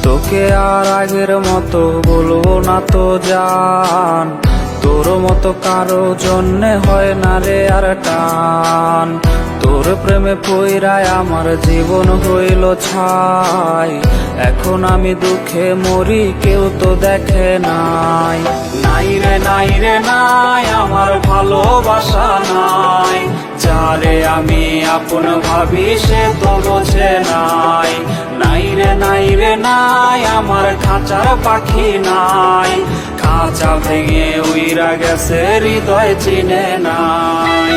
তোকে আর আগের মতো বলবো না তো জান, তোর মতো কারো জন্যে হয় না রে আর টান। তোর প্রেমে পইরায় আমার জীবন হইল ছাই, এখন আমি দুঃখে মরি কেউ তো দেখে নাই। নাই রে নাই রে নাই আমার ভালোবাসা নাই, যারে আমি আপন ভাবি সে তো বোঝে নাই। নাই রে নাই রে নাই আমার খাঁচার পাখি নাই, খাঁচা ভেঙে উইরা গেছে হৃদয় চিনে নাই।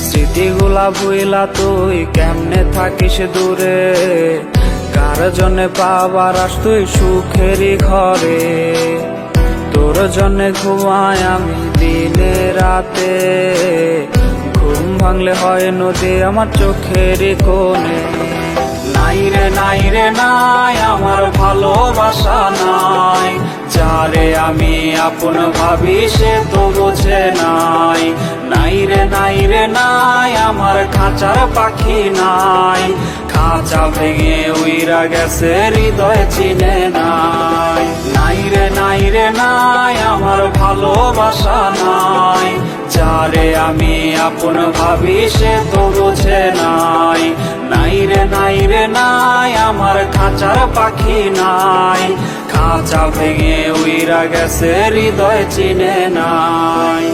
স্মৃতিগুলা ভুইলা তুই কেমনে থাকিস দূরে, কার জন্যে পাবার আস তুই সুখেরই ঘরে। তোর জন্যে ঘুমাই আমি দিনে রাতে, ঘুম ভাঙলে হয় নদী আমার চোখেরই কোণে। নাই রে নাই রে নাই আমার ভালোবাসা নাই, যারে আমি আপন ভাবি সে তো বোঝে নাই। নাই রে নাই রে নাই আমার খাঁচার পাখি নাই, খাঁচা ভেঙে উইরা গেছে হৃদয় চিনে নাই। নাই রে নাই রে নাই আমার ভালোবাসা নাই, যারে আমি আপন ভাবি সে তো বোঝে নাই। নাই রে নাই রে নাই আমার খাঁচার পাখি নাই, খাঁচা ভেঙে উইরা গেছে হৃদয় চিনে নাই।